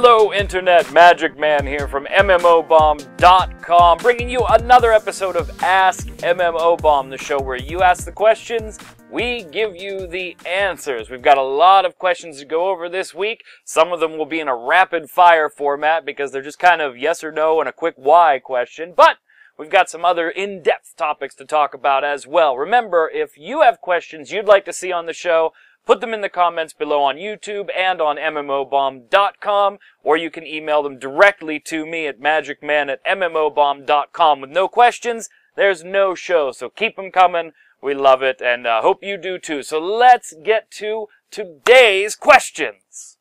Hello Internet, Magic Man here from MMOBomb.com, bringing you another episode of Ask MMOBomb, the show where you ask the questions, we give you the answers. We've got a lot of questions to go over this week. Some of them will be in a rapid fire format because they're just kind of yes or no and a quick why question, but we've got some other in-depth topics to talk about as well. Remember, if you have questions you'd like to see on the show, put them in the comments below on YouTube and on MMOBomb.com, or you can email them directly to me at magicman@MMOBomb.com. With no questions, there's no show, so keep them coming. We love it, and hope you do too. So let's get to today's questions.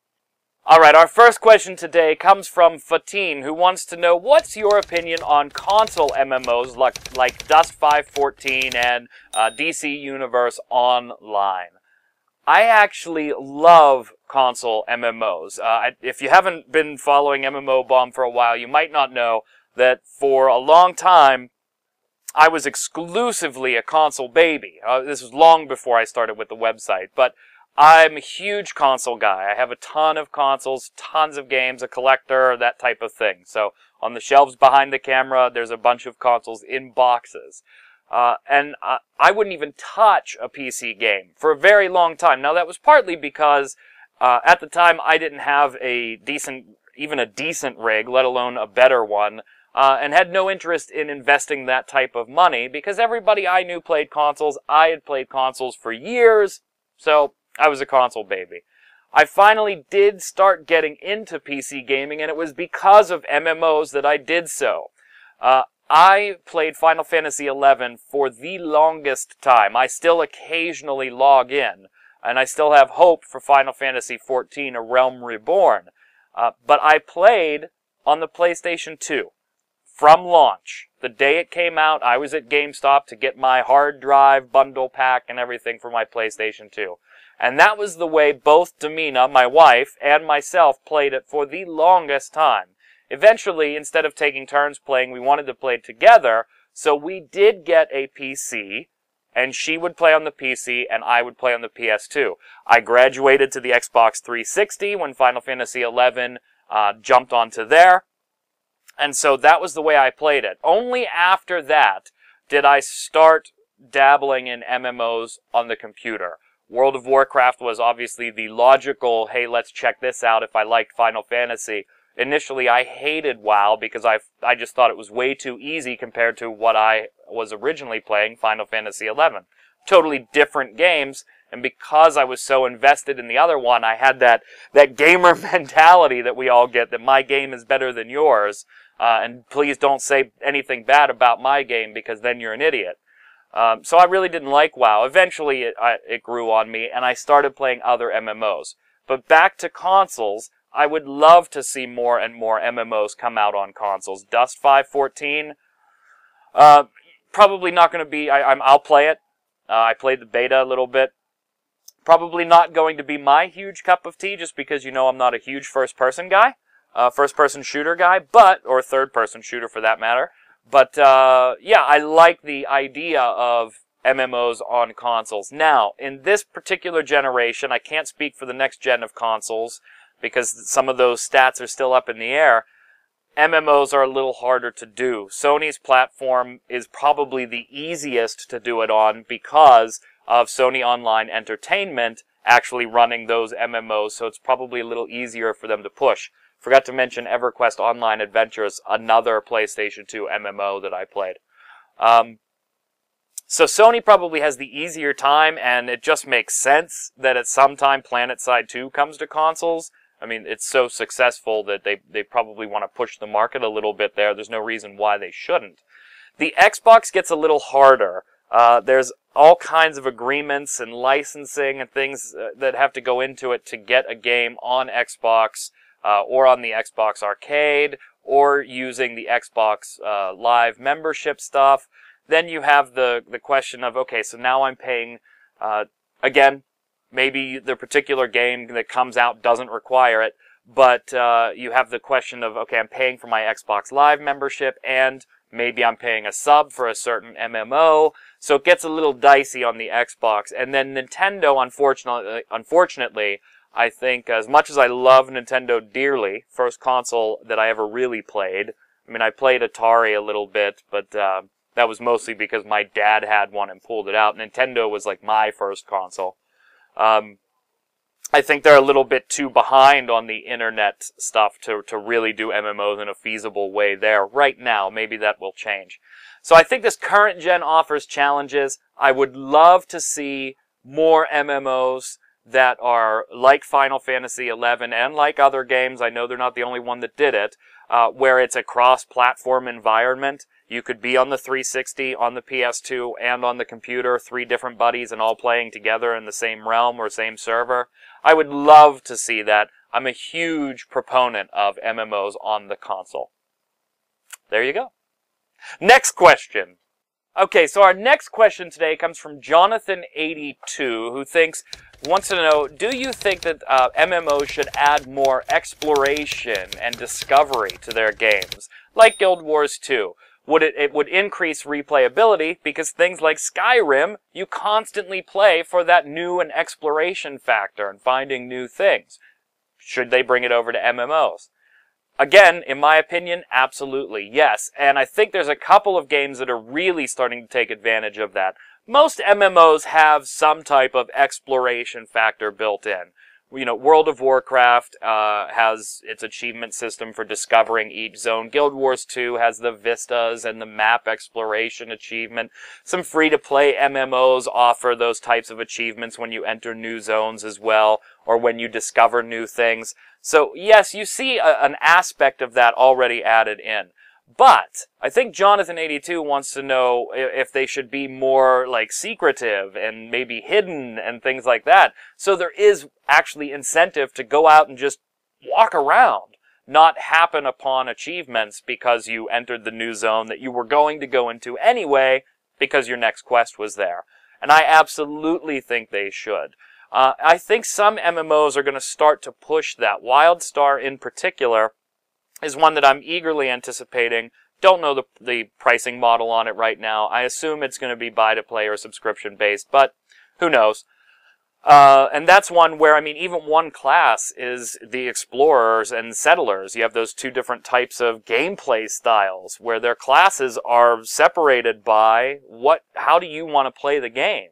Alright, our first question today comes from Fatine, who wants to know, what's your opinion on console MMOs like Dust 514 and DC Universe Online? I actually love console MMOs. If you haven't been following MMOBomb for a while, you might not know that for a long time, I was exclusively a console baby. This was long before I started with the website, but I'm a huge console guy. I have a ton of consoles, tons of games, a collector, that type of thing. So on the shelves behind the camera, there's a bunch of consoles in boxes. And I wouldn't even touch a PC game for a very long time. Now, that was partly because at the time I didn't have even a decent rig, let alone a better one, and had no interest in investing that type of money because everybody I knew played consoles. I had played consoles for years, so I was a console baby. I finally did start getting into PC gaming, and it was because of MMOs that I did so. I played Final Fantasy XI for the longest time. I still occasionally log in, and I still have hope for Final Fantasy XIV, A Realm Reborn. But I played on the PlayStation 2 from launch. The day it came out, I was at GameStop to get my hard drive, bundle pack, and everything for my PlayStation 2. And that was the way both Domina, my wife, and myself played it for the longest time. Eventually, instead of taking turns playing, we wanted to play together, so we did get a PC, and she would play on the PC, and I would play on the PS2. I graduated to the Xbox 360 when Final Fantasy XI jumped onto there, and so that was the way I played it. Only after that did I start dabbling in MMOs on the computer. World of Warcraft was obviously the logical, hey, let's check this out if I liked Final Fantasy. Initially, I hated WoW because I just thought it was way too easy compared to what I was originally playing, Final Fantasy XI. Totally different games, and because I was so invested in the other one, I had that gamer mentality that we all get, that my game is better than yours, and please don't say anything bad about my game because then you're an idiot. So I really didn't like WoW. Eventually, it grew on me, and I started playing other MMOs. But back to consoles, I would love to see more and more MMOs come out on consoles. Dust 514, probably not going to be, I'll play it. I played the beta a little bit. Probably not going to be my huge cup of tea, just because you know I'm not a huge first-person guy, first-person shooter guy, or third-person shooter for that matter. But, yeah, I like the idea of MMOs on consoles. Now, in this particular generation, I can't speak for the next gen of consoles, because some of those stats are still up in the air. MMOs are a little harder to do. Sony's platform is probably the easiest to do it on because of Sony Online Entertainment actually running those MMOs, so it's probably a little easier for them to push. Forgot to mention EverQuest Online Adventures, another PlayStation 2 MMO that I played. So Sony probably has the easier time, and it just makes sense that at some time PlanetSide 2 comes to consoles. I mean, it's so successful that they probably want to push the market a little bit there. There's no reason why they shouldn't. The Xbox gets a little harder. There's all kinds of agreements and licensing and things that have to go into it to get a game on Xbox or on the Xbox Arcade or using the Xbox Live membership stuff. Then you have the question of, okay, so now I'm paying, again, maybe the particular game that comes out doesn't require it, but you have the question of, okay, I'm paying for my Xbox Live membership, and maybe I'm paying a sub for a certain MMO, so it gets a little dicey on the Xbox. And then Nintendo, unfortunately, I think as much as I love Nintendo dearly, first console that I ever really played, I mean, I played Atari a little bit, but that was mostly because my dad had one and pulled it out. Nintendo was like my first console. I think they're a little bit too behind on the internet stuff to really do MMOs in a feasible way there right now. Maybe that will change. So I think this current gen offers challenges. I would love to see more MMOs that are like Final Fantasy XI and like other games. I know they're not the only one that did it, where it's a cross-platform environment. You could be on the 360, on the PS2, and on the computer, 3 different buddies and all playing together in the same realm or same server. I would love to see that. I'm a huge proponent of MMOs on the console. There you go. Next question. Okay, so our next question today comes from Jonathan82, who wants to know, do you think that MMOs should add more exploration and discovery to their games, like Guild Wars 2? It would increase replayability, because things like Skyrim, you constantly play for that new and exploration factor and finding new things. Should they bring it over to MMOs? Again, in my opinion, absolutely, yes. And I think there's a couple of games that are really starting to take advantage of that. Most MMOs have some type of exploration factor built in. You know, World of Warcraft has its achievement system for discovering each zone. Guild Wars 2 has the vistas and the map exploration achievement. Some free-to-play MMOs offer those types of achievements when you enter new zones as well, or when you discover new things. So, yes, you see an aspect of that already added in. But I think Jonathan82 wants to know if they should be more, like, secretive and maybe hidden and things like that. So there is actually incentive to go out and just walk around, not happen upon achievements because you entered the new zone that you were going to go into anyway because your next quest was there. And I absolutely think they should. I think some MMOs are going to start to push that. WildStar in particular is one that I'm eagerly anticipating. Don't know the pricing model on it right now. I assume it's going to be buy-to-play or subscription-based, but who knows. And that's one where, I mean, even one class is the Explorers and Settlers. You have those 2 different types of gameplay styles where their classes are separated by how do you want to play the game.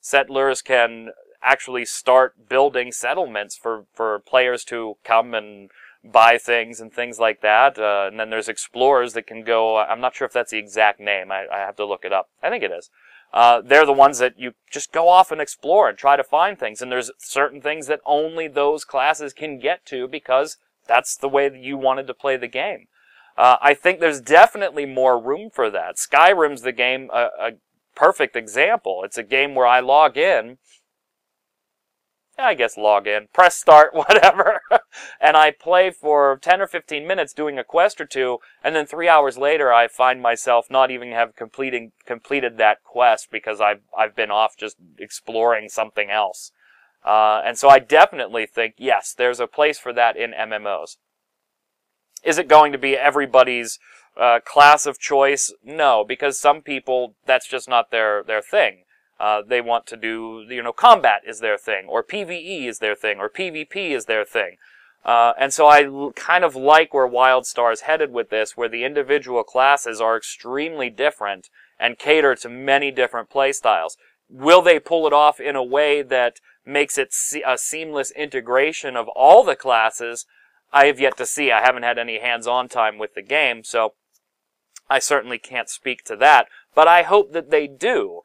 Settlers can actually start building settlements for players to come and buy things and things like that. And then there's Explorers that can go, I'm not sure if that's the exact name, I have to look it up. I think it is. They're the ones that you just go off and explore and try to find things. And there's certain things that only those classes can get to because that's the way that you wanted to play the game. I think there's definitely more room for that. Skyrim's the game, a perfect example. It's a game where I log in, press start, whatever, and I play for 10 or 15 minutes doing a quest or 2, and then 3 hours later I find myself not even have completed that quest because I've been off just exploring something else. And so I definitely think, yes, there's a place for that in MMOs. Is it going to be everybody's class of choice? No, because some people, that's just not their thing. They want to do, combat is their thing, or PvE is their thing, or PvP is their thing. And so I kind of like where WildStar is headed with this, where the individual classes are extremely different and cater to many different playstyles. Will they pull it off in a way that makes it a seamless integration of all the classes? I have yet to see. I haven't had any hands-on time with the game, so I certainly can't speak to that. But I hope that they do.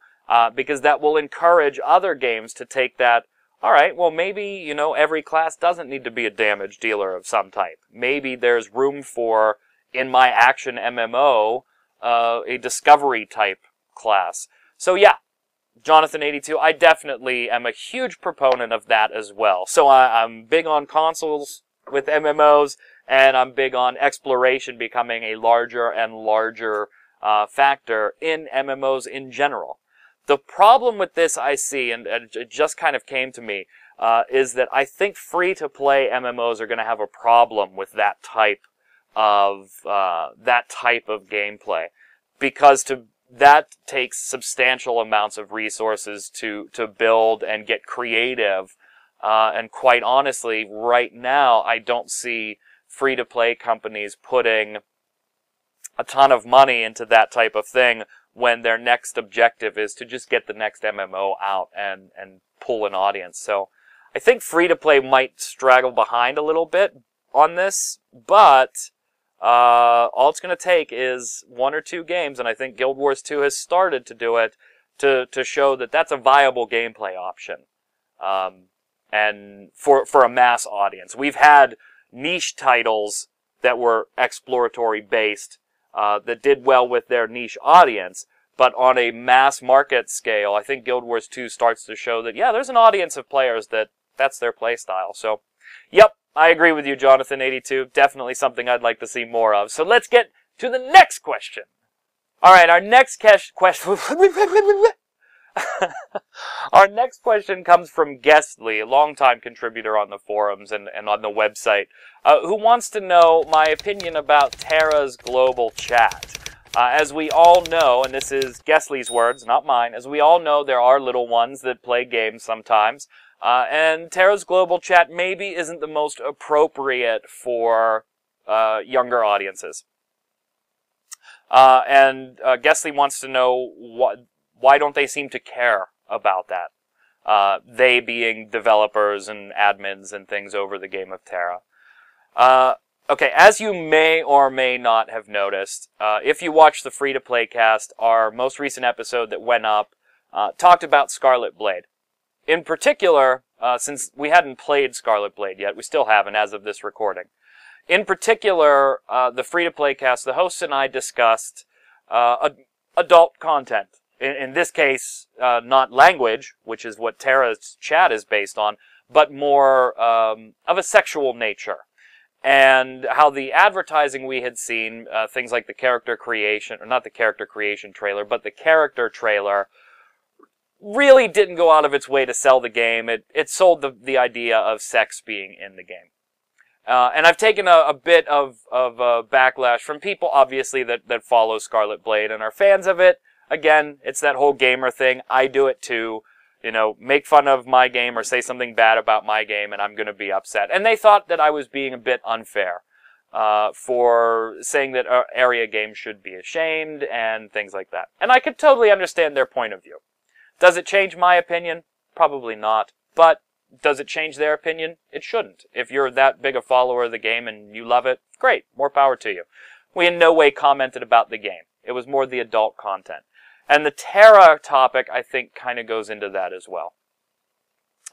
Because that will encourage other games to take that, alright, well maybe, every class doesn't need to be a damage dealer of some type. Maybe there's room for, in my action MMO, a discovery type class. So yeah, Jonathan82, I definitely am a huge proponent of that as well. So I'm big on consoles with MMOs, and I'm big on exploration becoming a larger and larger factor in MMOs in general. The problem with this I see, and it just kind of came to me, is that I think free-to-play MMOs are going to have a problem with that type of gameplay, because that takes substantial amounts of resources to build and get creative And quite honestly, right now, I don't see free-to-play companies putting a ton of money into that type of thing when their next objective is to just get the next MMO out and pull an audience. So I think free-to-play might straggle behind a little bit on this, but all it's going to take is 1 or 2 games, and I think Guild Wars 2 has started to do it, to show that that's a viable gameplay option. And for a mass audience. We've had niche titles that were exploratory based, that did well with their niche audience, but on a mass market scale, I think Guild Wars 2 starts to show that, yeah, there's an audience of players that's their play style. So, yep, I agree with you, Jonathan82. Definitely something I'd like to see more of. So let's get to the next question. Alright, our next question... Our next question comes from Guestly, a longtime contributor on the forums and on the website, who wants to know my opinion about TERA's global chat. As we all know, and this is Guestly's words, not mine, as we all know, there are little ones that play games sometimes, and TERA's global chat maybe isn't the most appropriate for younger audiences. And Guestly wants to know why don't they seem to care about that? They being developers and admins and things over the game of TERA. Okay, as you may or may not have noticed, if you watch the free-to-play cast, our most recent episode that went up talked about Scarlet Blade. In particular, since we hadn't played Scarlet Blade yet, we still haven't as of this recording. In particular, the free-to-play cast, the hosts and I discussed adult content. In this case, not language, which is what TERA's chat is based on, but more of a sexual nature. And how the advertising we had seen, things like the character creation, or not the character creation trailer, but the character trailer, really didn't go out of its way to sell the game. It sold the idea of sex being in the game. And I've taken a bit of backlash from people, obviously, that follow Scarlet Blade and are fans of it. Again, it's that whole gamer thing. I do it too. You know, make fun of my game or say something bad about my game and I'm going to be upset. And they thought that I was being a bit unfair for saying that area games should be ashamed and things like that. And I could totally understand their point of view. Does it change my opinion? Probably not. But does it change their opinion? It shouldn't. If you're that big a follower of the game and you love it, great. More power to you. We in no way commented about the game. It was more the adult content. And the TERA topic, I think, kind of goes into that as well.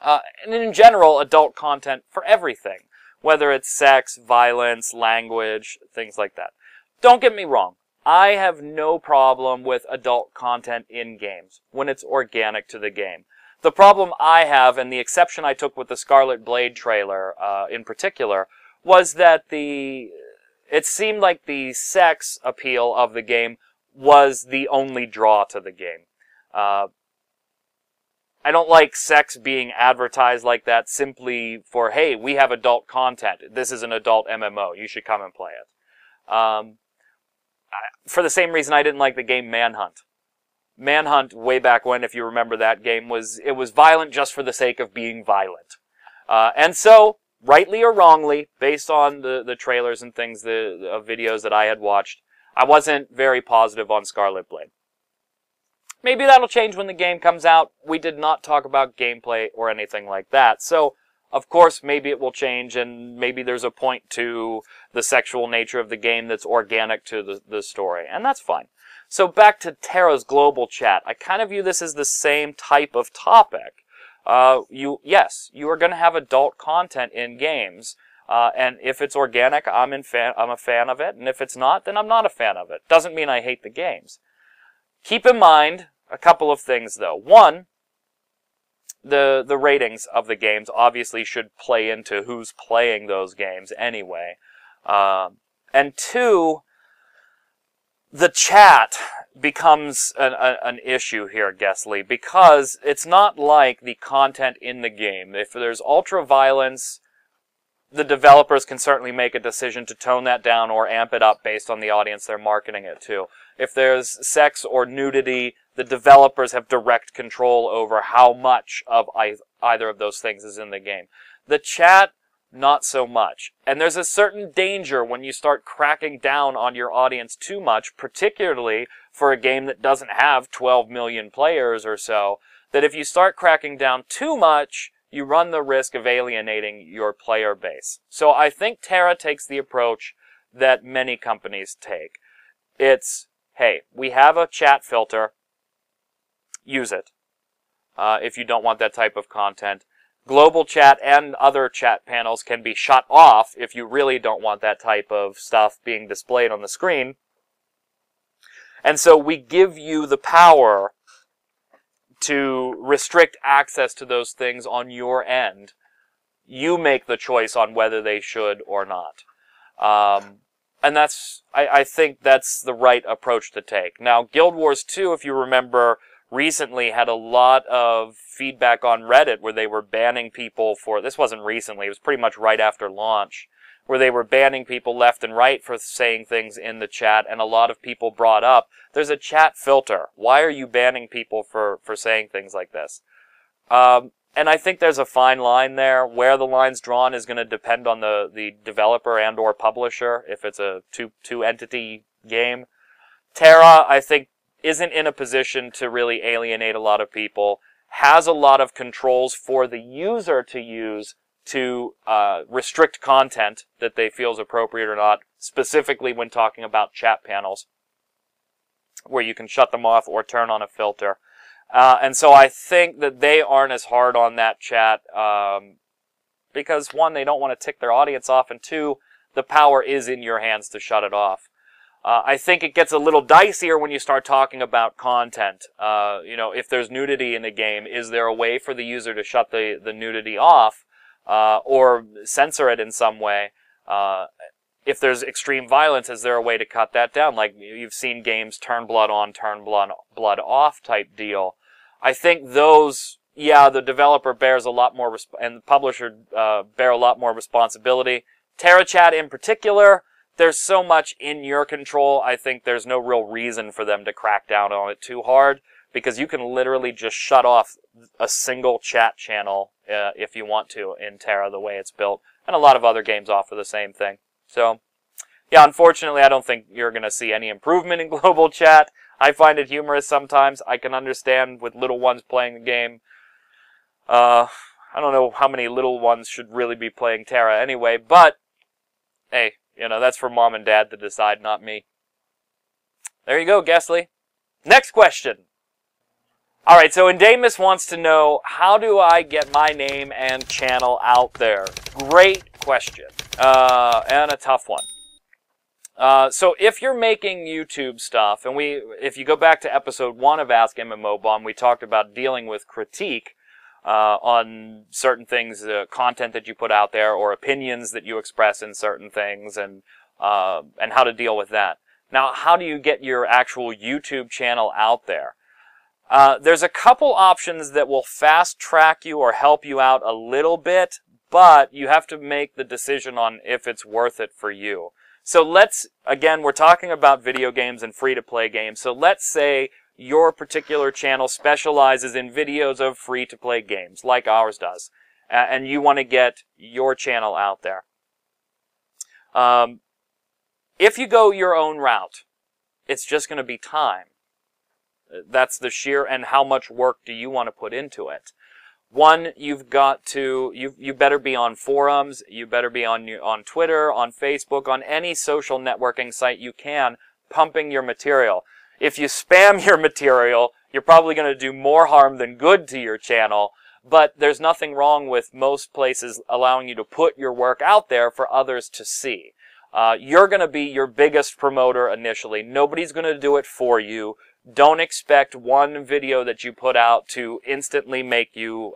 And in general, adult content for everything. Whether it's sex, violence, language, things like that. Don't get me wrong. I have no problem with adult content in games when it's organic to the game. The problem I have, and the exception I took with the Scarlet Blade trailer in particular, was that it seemed like the sex appeal of the game was the only draw to the game. I don't like sex being advertised like that simply for, hey, we have adult content. This is an adult MMO. You should come and play it. For the same reason I didn't like the game Manhunt. Manhunt, way back when, if you remember that game, it was violent just for the sake of being violent. And so, rightly or wrongly, based on the trailers and things, the videos that I had watched, I wasn't very positive on Scarlet Blade. Maybe that'll change when the game comes out. We did not talk about gameplay or anything like that. So, of course, maybe it will change, and maybe there's a point to the sexual nature of the game that's organic to the story. And that's fine. So back to TERA's global chat. I kind of view this as the same type of topic. Yes, you are going to have adult content in games. And if it's organic, I'm a fan of it. And if it's not, then I'm not a fan of it. Doesn't mean I hate the games. Keep in mind a couple of things, though. One, the ratings of the games obviously should play into who's playing those games anyway. And two, the chat becomes an issue here, Guestly, because it's not like the content in the game. If there's ultra-violence, the developers can certainly make a decision to tone that down or amp it up based on the audience they're marketing it to. If there's sex or nudity, the developers have direct control over how much of either of those things is in the game. The chat, not so much. And there's a certain danger when you start cracking down on your audience too much, particularly for a game that doesn't have 12 million players or so, that if you start cracking down too much, you run the risk of alienating your player base. So I think TERA takes the approach that many companies take. It's, hey, we have a chat filter, use it if you don't want that type of content. Global chat and other chat panels can be shut off if you really don't want that type of stuff being displayed on the screen. And so we give you the power to restrict access to those things on your end. You make the choice on whether they should or not. And I think that's the right approach to take. Now, Guild Wars 2, if you remember, recently had a lot of feedback on Reddit where they were banning people for, this wasn't recently, it was pretty much right after launch, where they were banning people left and right for saying things in the chat, and a lot of people brought up, there's a chat filter. Why are you banning people for saying things like this? And I think there's a fine line there. Where the line's drawn is going to depend on the developer and or publisher, if it's a two-entity game. TERA, I think, isn't in a position to really alienate a lot of people, has a lot of controls for the user to use to restrict content that they feel is appropriate or not, specifically when talking about chat panels, where you can shut them off or turn on a filter. And so I think that they aren't as hard on that chat because, one, they don't want to tick their audience off, and two, the power is in your hands to shut it off. I think it gets a little dicier when you start talking about content. You know, if there's nudity in the game, is there a way for the user to shut the nudity off or censor it in some way? If there's extreme violence, is there a way to cut that down? Like you've seen games turn blood on, turn blood off type deal. I think those, yeah, the developer bears a lot more, and the publisher bear a lot more responsibility. TERA Chat in particular, there's so much in your control, I think there's no real reason for them to crack down on it too hard, because you can literally just shut off a single chat channel if you want to in TERA the way it's built, and a lot of other games offer the same thing. So, yeah, unfortunately, I don't think you're going to see any improvement in global chat. I find it humorous sometimes. I can understand with little ones playing the game. I don't know how many little ones should really be playing TERA anyway, but, hey, you know, that's for mom and dad to decide, not me. There you go, Guessly. Next question. Alright, so Indamus wants to know, how do I get my name and channel out there? Great question. And a tough one. So if you're making YouTube stuff, and if you go back to episode 1 of Ask MMOBomb, we talked about dealing with critique on certain things, content that you put out there, or opinions that you express in certain things, and how to deal with that. Now, how do you get your actual YouTube channel out there? There's a couple options that will fast track you or help you out a little bit, but you have to make the decision on if it's worth it for you. So again, we're talking about video games and free-to-play games, so let's say your particular channel specializes in videos of free-to-play games, like ours does, and you want to get your channel out there. If you go your own route, it's just going to be time. That's the sheer, and how much work do you want to put into it? One, you've got to, you better be on forums, you better be on Twitter, on Facebook, on any social networking site you can, pumping your material. If you spam your material, you're probably going to do more harm than good to your channel, but there's nothing wrong with most places allowing you to put your work out there for others to see. You're going to be your biggest promoter initially. Nobody's going to do it for you. Don't expect one video that you put out to instantly make you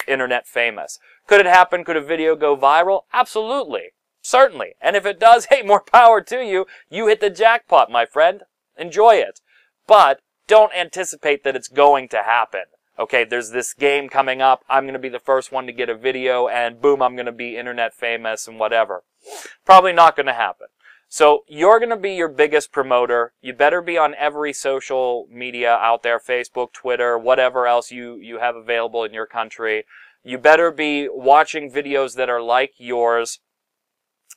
internet famous. Could it happen? Could a video go viral? Absolutely. Certainly. And if it does, hey, more power to you. You hit the jackpot, my friend. Enjoy it. But don't anticipate that it's going to happen. Okay, there's this game coming up. I'm going to be the first one to get a video, and boom, I'm going to be internet famous and whatever. Probably not going to happen. So you're going to be your biggest promoter. You better be on every social media out there, Facebook, Twitter, whatever else you have available in your country. You better be watching videos that are like yours.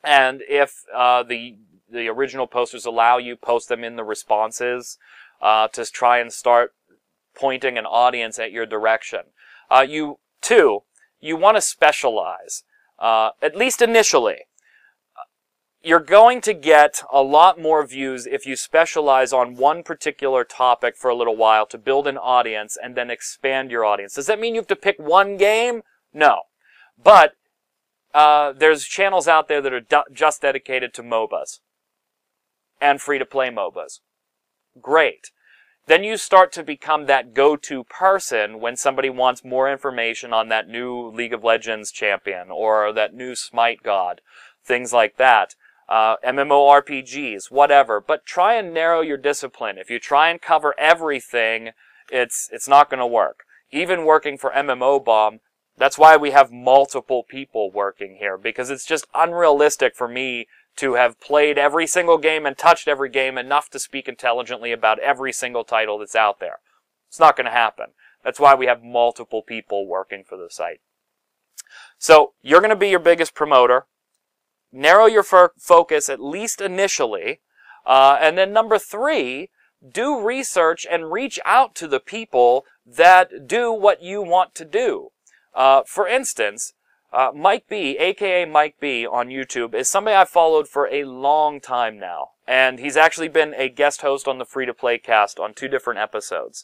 And if the original posters allow you, post them in the responses to try and start pointing an audience at your direction. You want to specialize, at least initially. You're going to get a lot more views if you specialize on one particular topic for a little while to build an audience and then expand your audience. Does that mean you have to pick one game? No. But there's channels out there that are just dedicated to MOBAs and free-to-play MOBAs. Great. Then you start to become that go-to person when somebody wants more information on that new League of Legends champion or that new Smite god, things like that. MMORPGs, whatever. But try and narrow your discipline. If you try and cover everything, it's not going to work. Even working for MMOBomb, that's why we have multiple people working here, because it's just unrealistic for me to have played every single game and touched every game enough to speak intelligently about every single title that's out there. It's not going to happen. That's why we have multiple people working for the site. So you're going to be your biggest promoter. Narrow your focus, at least initially. And then number 3, do research and reach out to the people that do what you want to do. For instance, Mike B, aka Mike B on YouTube, is somebody I've followed for a long time now. And he's actually been a guest host on the Free-to-Play cast on 2 different episodes.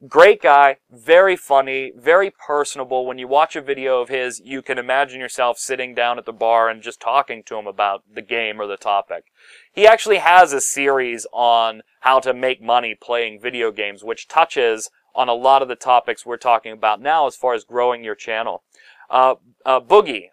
Great guy, very funny, very personable. When you watch a video of his, you can imagine yourself sitting down at the bar and just talking to him about the game or the topic. He actually has a series on how to make money playing video games, which touches on a lot of the topics we're talking about now as far as growing your channel. Boogie,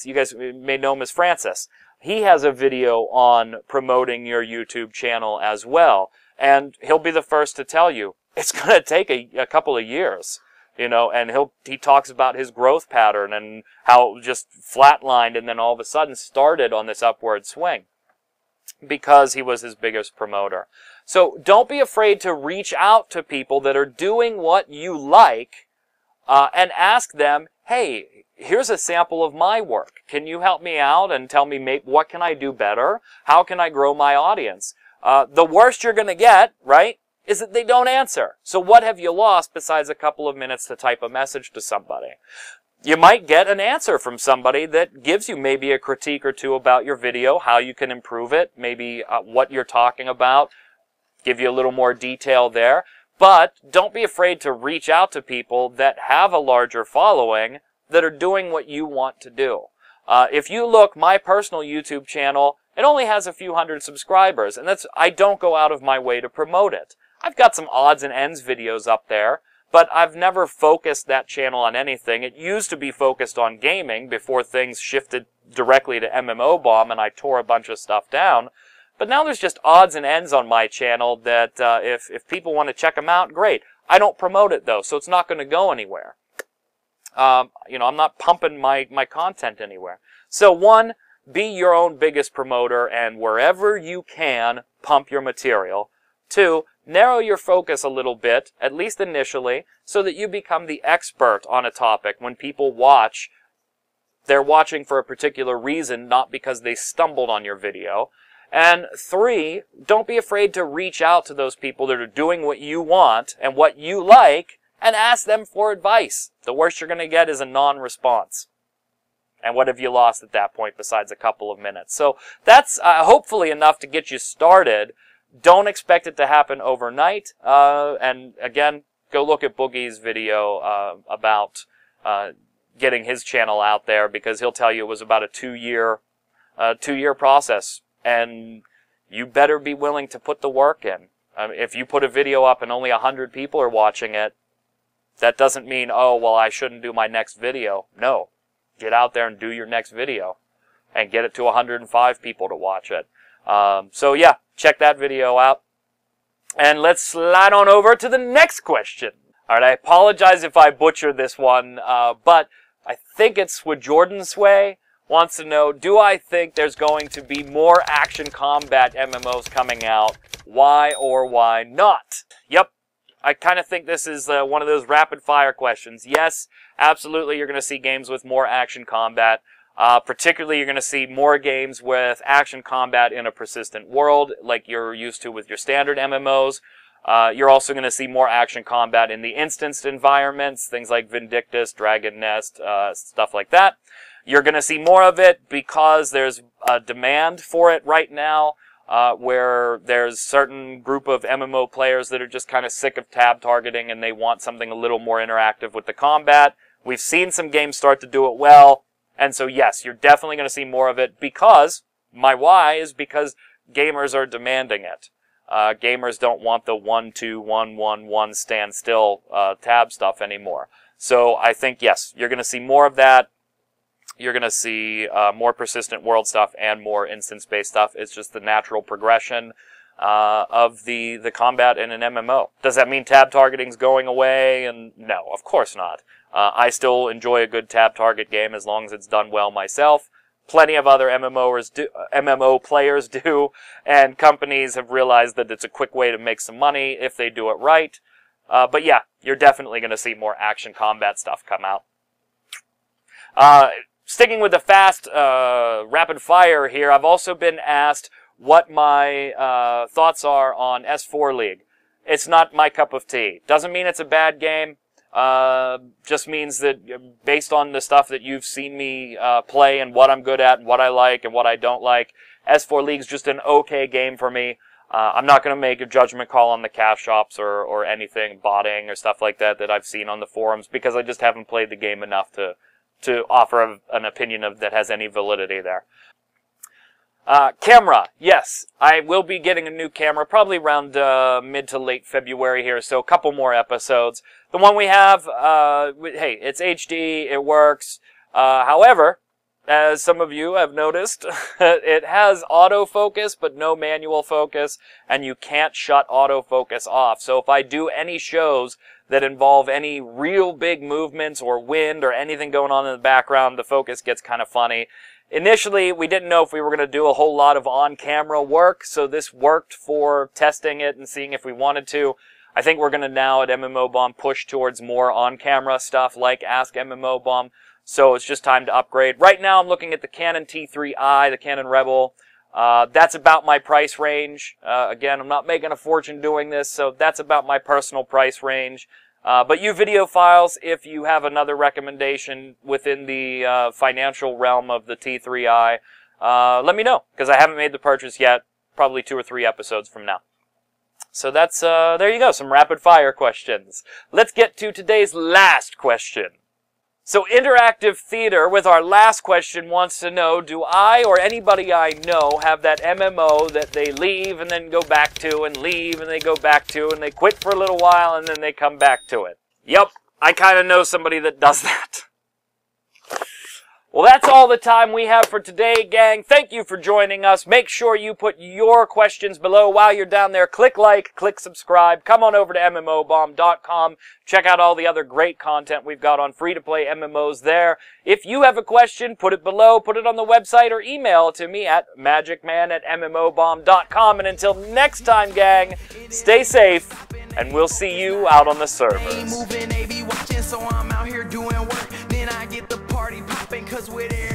you guys may know him as Francis. He has a video on promoting your YouTube channel as well. And he'll be the first to tell you, it's going to take a couple of years, you know, and he talks about his growth pattern and how it just flatlined and then all of a sudden started on this upward swing because he was his biggest promoter. So don't be afraid to reach out to people that are doing what you like and ask them, hey, here's a sample of my work. Can you help me out and tell me what can I do better? How can I grow my audience? The worst you're going to get, right, is that they don't answer. So what have you lost besides a couple of minutes to type a message to somebody? You might get an answer from somebody that gives you maybe a critique or 2 about your video, how you can improve it, maybe what you're talking about, give you a little more detail there. But don't be afraid to reach out to people that have a larger following that are doing what you want to do. If you look, my personal YouTube channel, it only has a few hundred subscribers, and I don't go out of my way to promote it. I've got some odds and ends videos up there, but I've never focused that channel on anything. It used to be focused on gaming before things shifted directly to MMOBomb and I tore a bunch of stuff down. But now there's just odds and ends on my channel that if people want to check them out, great. I don't promote it though, so it's not going to go anywhere. You know, I'm not pumping my content anywhere. So 1, be your own biggest promoter and wherever you can, pump your material. 2, narrow your focus a little bit, at least initially, so that you become the expert on a topic. When people watch, they're watching for a particular reason, not because they stumbled on your video. And 3, don't be afraid to reach out to those people that are doing what you want and what you like and ask them for advice. The worst you're going to get is a non-response. And what have you lost at that point besides a couple of minutes? So that's hopefully enough to get you started. Don't expect it to happen overnight. And again, go look at Boogie's video about getting his channel out there, because he'll tell you it was about a 2-year process. And you better be willing to put the work in. If you put a video up and only 100 people are watching it, that doesn't mean, oh, well, I shouldn't do my next video. No. Get out there and do your next video and get it to 105 people to watch it. So yeah, check that video out. And let's slide on over to the next question. All right, I apologize if I butcher this one, but I think it's Swajordan's Way, wants to know, do I think there's going to be more action combat MMOs coming out? Why or why not? Yep, I kind of think this is one of those rapid-fire questions. Yes, absolutely, you're going to see games with more action combat. Particularly, you're going to see more games with action combat in a persistent world, like you're used to with your standard MMOs. You're also going to see more action combat in the instanced environments, things like Vindictus, Dragon Nest, stuff like that. You're going to see more of it because there's a demand for it right now, where there's certain group of MMO players that are just kind of sick of tab targeting and they want something a little more interactive with the combat. We've seen some games start to do it well, and so yes, you're definitely going to see more of it because, my why is because gamers are demanding it. Gamers don't want the 1-2-1-1-1 stand still tab stuff anymore. So I think, yes, you're going to see more of that. You're going to see more persistent world stuff and more instance-based stuff. It's just the natural progression of the combat in an MMO. Does that mean tab targeting's going away? And no, of course not. I still enjoy a good tab target game as long as it's done well myself. Plenty of other MMO players do, and companies have realized that it's a quick way to make some money if they do it right. But yeah, you're definitely going to see more action combat stuff come out. Sticking with the fast, rapid fire here, I've also been asked what my thoughts are on S4 League. It's not my cup of tea. Doesn't mean it's a bad game. Just means that based on the stuff that you've seen me play and what I'm good at and what I like and what I don't like, S4 League's just an okay game for me. I'm not going to make a judgment call on the cash shops or anything, botting or stuff like that I've seen on the forums, because I just haven't played the game enough to offer an opinion that has any validity there. Camera, yes, I will be getting a new camera probably around mid to late February here, so a couple more episodes. The one we have, hey, it's HD, it works. However, as some of you have noticed, it has autofocus but no manual focus, and you can't shut autofocus off. So if I do any shows that involve any real big movements or wind or anything going on in the background, the focus gets kind of funny. Initially, we didn't know if we were going to do a whole lot of on-camera work, so this worked for testing it and seeing if we wanted to. I think we're going to now at MMOBomb push towards more on-camera stuff like Ask MMOBomb, so it's just time to upgrade. Right now, I'm looking at the Canon T3i, the Canon Rebel. That's about my price range. Again, I'm not making a fortune doing this, so that's about my personal price range. But you videophiles, if you have another recommendation within the financial realm of the T3i, let me know, because I haven't made the purchase yet, probably 2 or 3 episodes from now. So that's, there you go, some rapid fire questions. Let's get to today's last question. So Interactive Theater, with our last question, wants to know, do I or anybody I know have that MMO that they leave and then go back to, and leave and they go back to, and they quit for a little while and then they come back to it? Yep, I kind of know somebody that does that. Well, that's all the time we have for today, gang. Thank you for joining us. Make sure you put your questions below while you're down there. Click like, click subscribe. Come on over to MMOBomb.com. Check out all the other great content we've got on free-to-play MMOs there. If you have a question, put it below, put it on the website, or email it to me at magicman@MMOBomb.com. And until next time, gang, stay safe, and we'll see you out on the servers. So I'm out here doing work, then I get the party popping, cause we're there.